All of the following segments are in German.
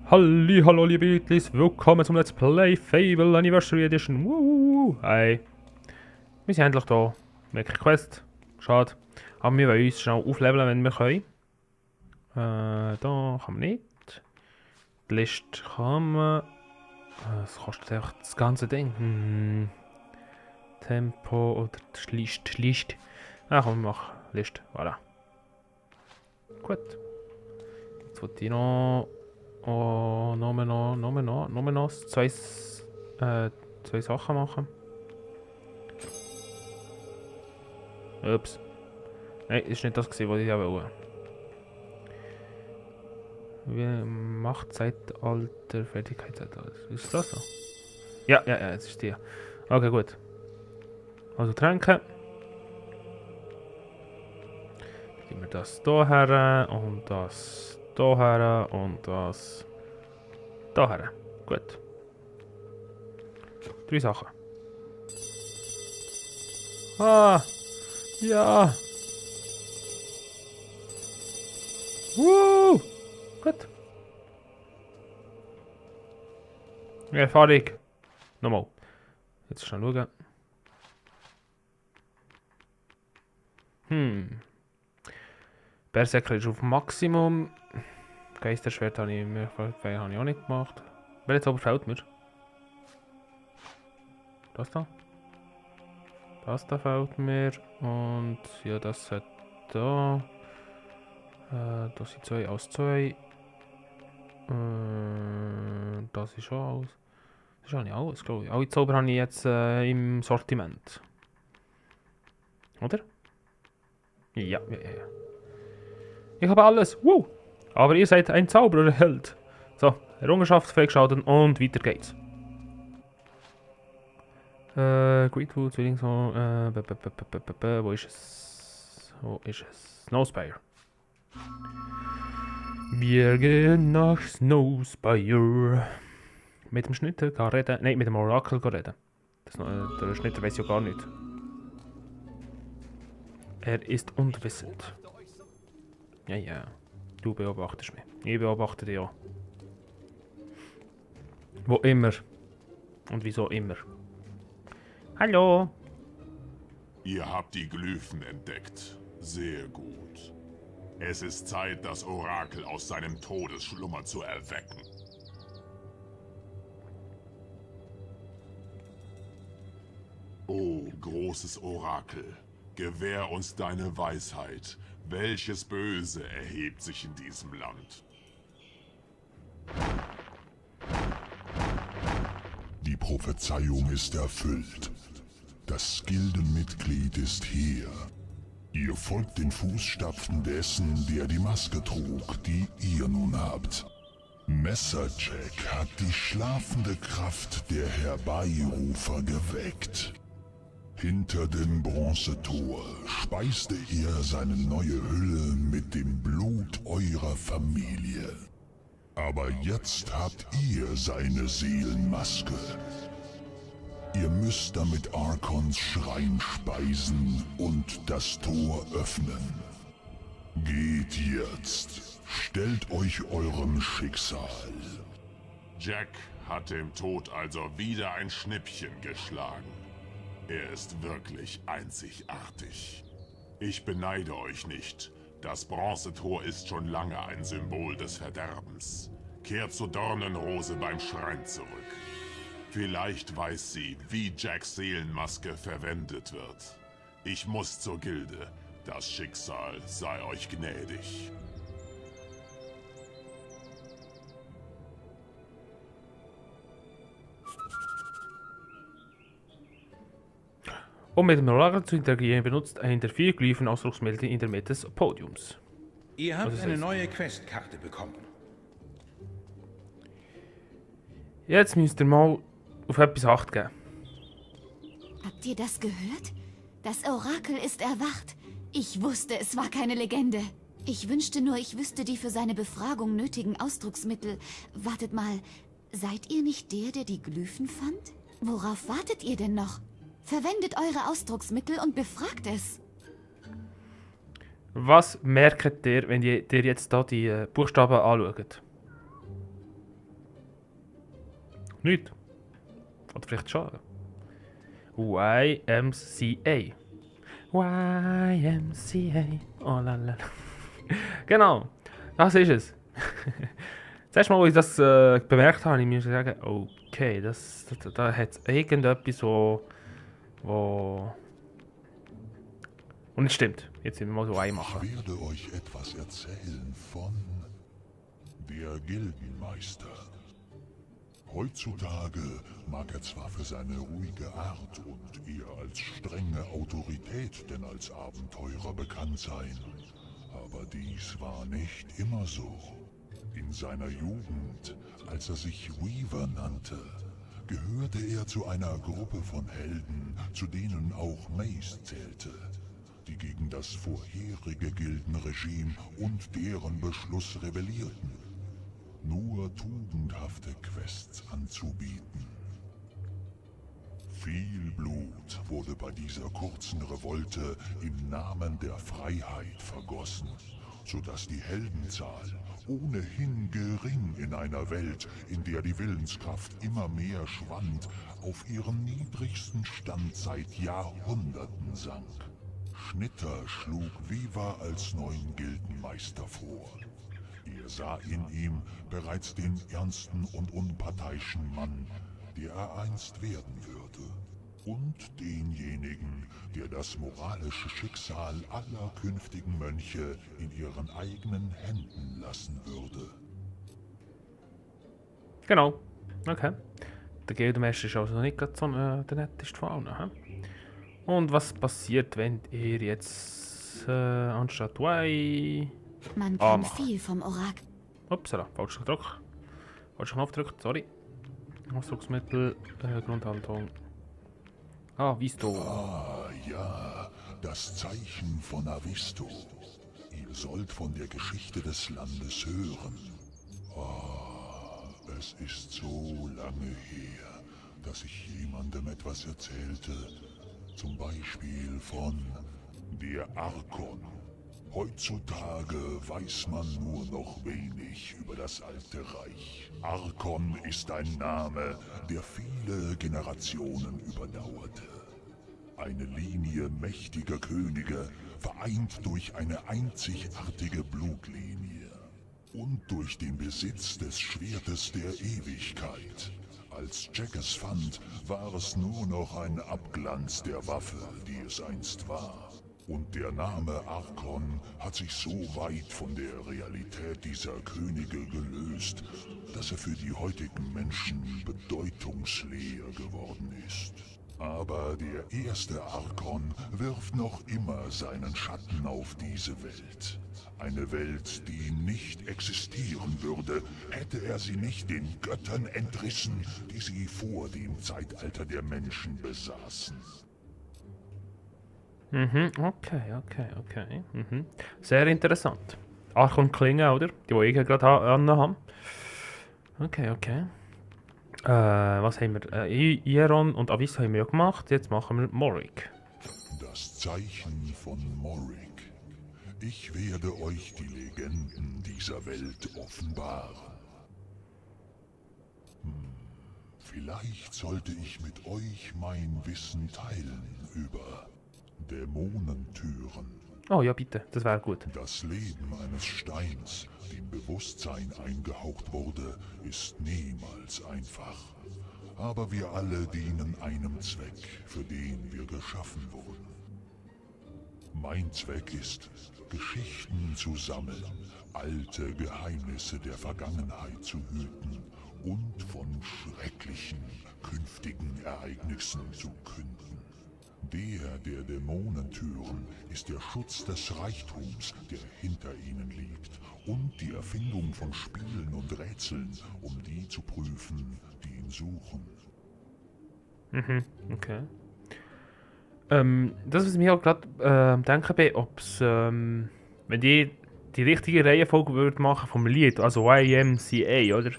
Halli, hallo liebe Leute, willkommen zum Let's Play Fable Anniversary Edition. Hi. Wir sind endlich da. Wir haben keine Quest. Schade. Aber wir wollen uns schnell aufleveln, wenn wir können. Da kann man nicht. Die Liste kann man. Das kostet einfach das ganze Ding. Tempo oder die Liste. Ah komm, wir machen Liste. Voilà. Gut. Jetzt wollte ich noch... Oh, nur noch zwei Sachen machen. Ups. Nein, ist nicht das gewesen, was ich wollte. Wie macht Zeitalter Fertigkeitszeitalter? Ist das so? Ja, jetzt ist die. Okay, gut. Also Tränke. Dann geben wir das hier her und das hier her und das hier her. Gut. 3 Sachen. Ah! Ja! Woo! Gut. Erfahrung. Nochmal. Jetzt schnell schauen. Berserker ist auf Maximum. Geisterschwert habe ich auch nicht gemacht. Welches Zauber fehlt mir? Das da? Das da fehlt mir. Und ja, das hat da. Das sind 2 aus 2. Das ist auch alles. Das ist eigentlich alles, glaube ich. Alle Zauber habe ich jetzt im Sortiment. Oder? Ja. Ich habe alles. Woo! Aber ihr seid ein Zaubererheld. So, Errungenschaft freigeschaltet und weiter geht's. Greatwood, Zwillingshorn, wo ist es? Wo ist es? Snowspire. Wir gehen nach Snowspire. Mit dem Schnitter kann reden. Nein, mit dem Orakel kann reden. Der Schnitter weiß ja gar nicht. Er ist unwissend. Ja. Du beobachtest mich. Ich beobachte dich auch. Wo immer. Und wieso immer. Hallo. Ihr habt die Glyphen entdeckt. Sehr gut. Es ist Zeit, das Orakel aus seinem Todesschlummer zu erwecken. O großes Orakel, gewähr uns deine Weisheit. Welches Böse erhebt sich in diesem Land? Die Prophezeiung ist erfüllt. Das Gildenmitglied ist hier. Ihr folgt den Fußstapfen dessen, der die Maske trug, die ihr nun habt. Messerjack hat die schlafende Kraft der Herbeirufer geweckt. Hinter dem Bronzetor speiste er seine neue Hülle mit dem Blut eurer Familie. Aber jetzt habt ihr seine Seelenmaske. Ihr müsst damit Arkons Schrein speisen und das Tor öffnen. Geht jetzt, stellt euch eurem Schicksal. Jack hat dem Tod also wieder ein Schnippchen geschlagen. Er ist wirklich einzigartig. Ich beneide euch nicht. Das Bronzetor ist schon lange ein Symbol des Verderbens. Kehrt zur Dornenrose beim Schrein zurück. Vielleicht weiß sie, wie Jacks Seelenmaske verwendet wird. Ich muss zur Gilde. Das Schicksal sei euch gnädig. Um mit dem Orakel zu interagieren, benutzt ein der 4 Glyphen-Ausdrucksmittel in der Mitte des Podiums. Ihr habt eine neue Questkarte bekommen. Jetzt müsst ihr mal auf etwas Acht geben. Habt ihr das gehört? Das Orakel ist erwacht. Ich wusste, es war keine Legende. Ich wünschte nur, ich wüsste die für seine Befragung nötigen Ausdrucksmittel. Wartet mal, seid ihr nicht der die Glyphen fand? Worauf wartet ihr denn noch? Verwendet eure Ausdrucksmittel und befragt es. Was merkt ihr, wenn ihr jetzt da die Buchstaben anschaut? Nicht. Oder vielleicht schon. YMCA. YMCA. Oh la la. Genau, das ist es. Das erste Mal, als ich das bemerkt habe, ich mir sagen, okay, da hat es irgendetwas, wo und nicht stimmt. Jetzt sind wir mal so einmachen. Ich werde euch etwas erzählen von der Gildenmeister. Heutzutage mag er zwar für seine ruhige Art und eher als strenge Autorität denn als Abenteurer bekannt sein, aber dies war nicht immer so. In seiner Jugend, als er sich Weaver nannte, gehörte er zu einer Gruppe von Helden, zu denen auch Mace zählte, die gegen das vorherige Gildenregime und deren Beschluss rebellierten, nur tugendhafte Quests anzubieten. Viel Blut wurde bei dieser kurzen Revolte im Namen der Freiheit vergossen, sodass die Heldenzahl, ohnehin gering in einer Welt, in der die Willenskraft immer mehr schwand, auf ihren niedrigsten Stand seit Jahrhunderten sank. Schnitter schlug Weaver als neuen Gildenmeister vor. Er sah in ihm bereits den ernsten und unparteiischen Mann, der er einst werden würde. Und denjenigen, der das moralische Schicksal aller künftigen Mönche in ihren eigenen Händen lassen würde. Genau, okay. Der Gildenmeister ist also nicht gerade so der netteste von allen. Und was passiert, wenn ihr jetzt anstatt Y... Man kann machen. viel vom Orakel. Upsala, falscher Druck. Falscher Knopf gedrückt, sorry. Ausdrucksmittel, Grundhaltung. Visto. Ah ja, das Zeichen von Avisto. Ihr sollt von der Geschichte des Landes hören. Es ist so lange her, dass ich jemandem etwas erzählte. Zum Beispiel von der Arkon. Heutzutage weiß man nur noch wenig über das alte Reich. Arkon ist ein Name, der viele Generationen überdauerte. Eine Linie mächtiger Könige, vereint durch eine einzigartige Blutlinie. Und durch den Besitz des Schwertes der Ewigkeit. Als Jack es fand, war es nur noch ein Abglanz der Waffe, die es einst war. Und der Name Arkon hat sich so weit von der Realität dieser Könige gelöst, dass er für die heutigen Menschen bedeutungsleer geworden ist. Aber der erste Arkon wirft noch immer seinen Schatten auf diese Welt. Eine Welt, die nicht existieren würde, hätte er sie nicht den Göttern entrissen, die sie vor dem Zeitalter der Menschen besaßen. Okay. Sehr interessant. Arkon Klinge, oder? Die ich gerade anhabe. Okay. Was haben wir? Iron und Aviso haben wir ja gemacht. Jetzt machen wir Morik. Das Zeichen von Morik. Ich werde euch die Legenden dieser Welt offenbaren. Vielleicht sollte ich mit euch mein Wissen teilen über Dämonentüren. Oh ja, bitte, das wäre gut. Das Leben eines Steins, dem Bewusstsein eingehaucht wurde, ist niemals einfach. Aber wir alle dienen einem Zweck, für den wir geschaffen wurden. Mein Zweck ist, Geschichten zu sammeln, alte Geheimnisse der Vergangenheit zu hüten und von schrecklichen, künftigen Ereignissen zu künden. Der Dämonentüren ist der Schutz des Reichtums, der hinter ihnen liegt, und die Erfindung von Spielen und Rätseln, um die zu prüfen, die ihn suchen. Okay. Das, was ich mir auch gerade denken bin, ob es, wenn die richtige Reihenfolge würde machen vom Lied, also YMCA, oder?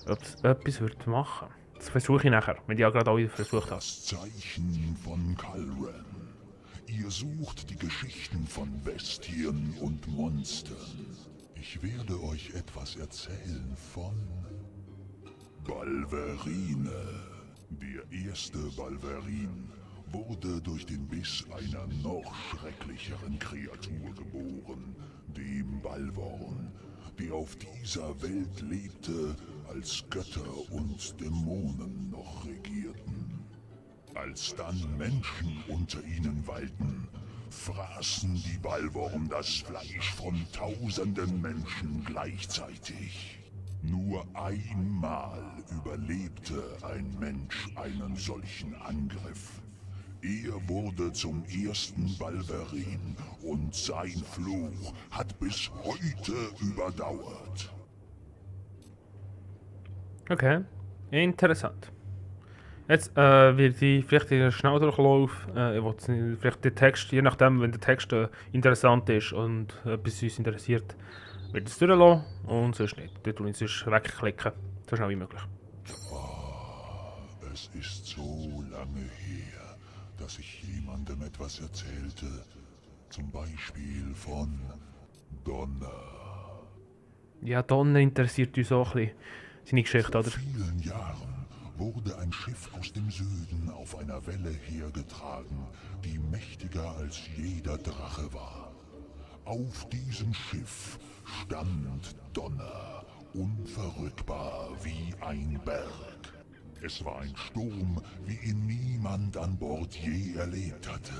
Ob es etwas würde machen. Das versuche ich nachher, wenn ich ja gerade alle versucht habe. Das Zeichen von Kalran. Ihr sucht die Geschichten von Bestien und Monstern. Ich werde euch etwas erzählen von Balverine. Der erste Balverin wurde durch den Biss einer noch schrecklicheren Kreatur geboren, dem Balvorn, der auf dieser Welt lebte, als Götter und Dämonen noch regierten. Als dann Menschen unter ihnen weilten, fraßen die Balvorn das Fleisch von tausenden Menschen gleichzeitig. Nur einmal überlebte ein Mensch einen solchen Angriff. Er wurde zum ersten Balverin und sein Fluch hat bis heute überdauert. Okay, interessant. Jetzt wird ich vielleicht in einem Schnelldurchlauf, vielleicht den Text, je nachdem, wenn der Text interessant ist und etwas uns interessiert, wird es durchlassen und sonst nicht. Dort tue ich sonst wegklicken, so schnell wie möglich. Es ist so lange her, dass ich jemandem etwas erzählte. Zum Beispiel von Donner. Ja, Donner interessiert uns auch ein bisschen. Seine Geschichte, oder? Vor vielen Jahren wurde ein Schiff aus dem Süden auf einer Welle hergetragen, die mächtiger als jeder Drache war. Auf diesem Schiff stand Donner, unverrückbar wie ein Berg. Es war ein Sturm, wie ihn niemand an Bord je erlebt hatte.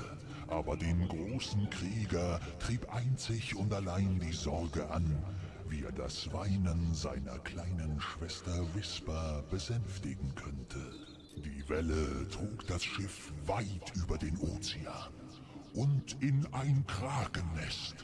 Aber den großen Krieger trieb einzig und allein die Sorge an, wie er das Weinen seiner kleinen Schwester Whisper besänftigen könnte. Die Welle trug das Schiff weit über den Ozean und in ein Krakennest.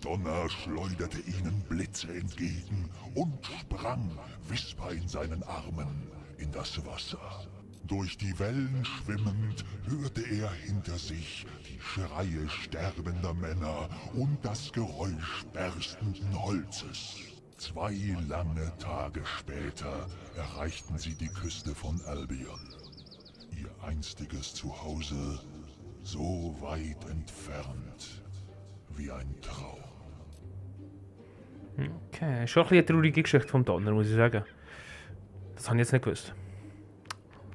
Donner schleuderte ihnen Blitze entgegen und sprang, Whisper in seinen Armen, in das Wasser. Durch die Wellen schwimmend hörte er hinter sich die Schreie sterbender Männer und das Geräusch berstenden Holzes. 2 lange Tage später erreichten sie die Küste von Albion. Ihr einstiges Zuhause, so weit entfernt wie ein Traum. Okay, schon ein bisschen eine traurige Geschichte vom Donner, muss ich sagen. Das habe ich jetzt nicht gewusst.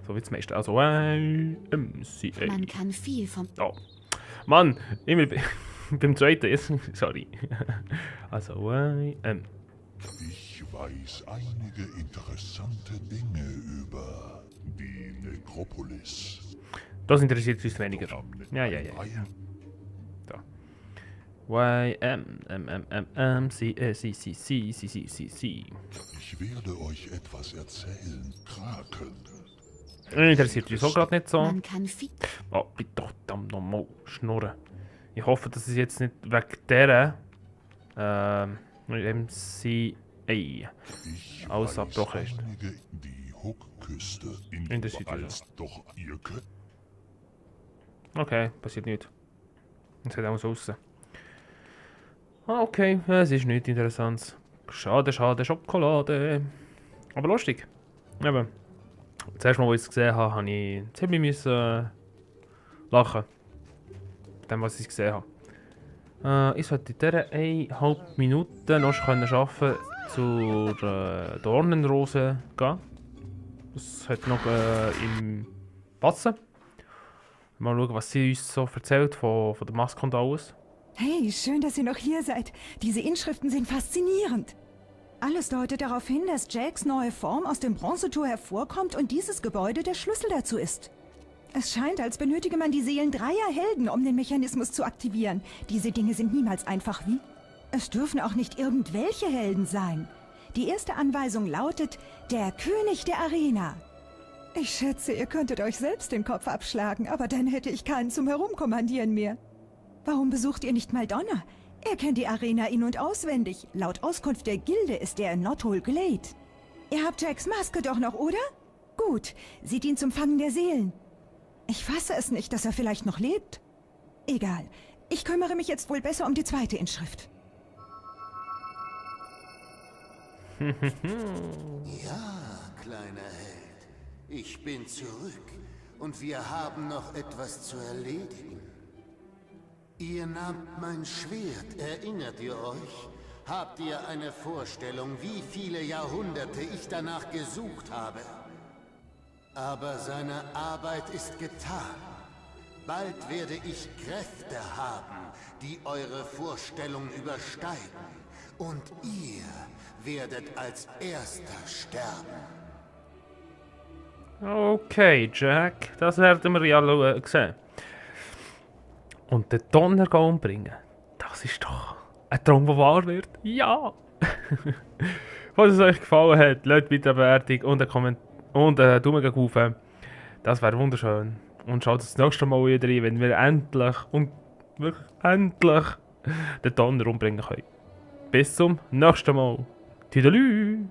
So wie das meiste. Also, MCA. Man kann viel vom... Oh. Mann, immer beim zweiten ist. Sorry. Also, Ich weiß einige interessante Dinge über die Nekropolis. Das interessiert uns weniger. Ja. Da. C. Ich werde euch etwas erzählen, Kraken. Interessiert uns auch gerade nicht so. Man kann viel... Oh, bitte doch verdammt nochmal schnurren. Ich hoffe, dass es jetzt nicht wegen dieser MCA alles abbrochen ist. Die Hookküste In der Südwelle. Doch ihr könnt. Okay, passiert nichts. Es sieht auch so aus. Okay, es ist nichts Interessantes. Schade, Schokolade. Aber lustig. Eben. Das erste Mal, als ich es gesehen habe, musste ich ziemlich lachen. Bei dem, was ich gesehen habe. Ich sollte in dieser 1,5 Minuten noch arbeiten zur Dornenrose gehen. Das hat noch im Passen. Mal schauen, was sie uns so erzählt von der Maske und alles. Hey, schön, dass ihr noch hier seid. Diese Inschriften sind faszinierend. Alles deutet darauf hin, dass Jacks neue Form aus dem Bronzetor hervorkommt und dieses Gebäude der Schlüssel dazu ist. Es scheint, als benötige man die Seelen 3 Helden, um den Mechanismus zu aktivieren. Diese Dinge sind niemals einfach wie. Es dürfen auch nicht irgendwelche Helden sein. Die erste Anweisung lautet, der König der Arena. Ich schätze, ihr könntet euch selbst den Kopf abschlagen, aber dann hätte ich keinen zum Herumkommandieren mehr. Warum besucht ihr nicht mal Donner? Er kennt die Arena in- und auswendig. Laut Auskunft der Gilde ist er in Knothole Glade. Ihr habt Jacks Maske doch noch, oder? Gut, sie dient zum Fangen der Seelen. Ich fasse es nicht, dass er vielleicht noch lebt. Egal, ich kümmere mich jetzt wohl besser um die zweite Inschrift. Ja, kleiner Held. Ich bin zurück und wir haben noch etwas zu erledigen. Ihr nahmt mein Schwert, erinnert ihr euch? Habt ihr eine Vorstellung, wie viele Jahrhunderte ich danach gesucht habe? Aber seine Arbeit ist getan. Bald werde ich Kräfte haben, die eure Vorstellung übersteigen. Und ihr werdet als Erster sterben. Okay, Jack, das werden wir ja sehen. Und den Donner umbringen, das ist doch ein Traum, der wahr wird. Ja! Falls es euch gefallen hat, lasst bitte eine Bewertung und einen Kommentar und einen Daumen hoch. Das wäre wunderschön. Und schaut das nächste Mal wieder rein, wenn wir endlich und wirklich endlich den Donner umbringen können. Bis zum nächsten Mal. Tüdelü!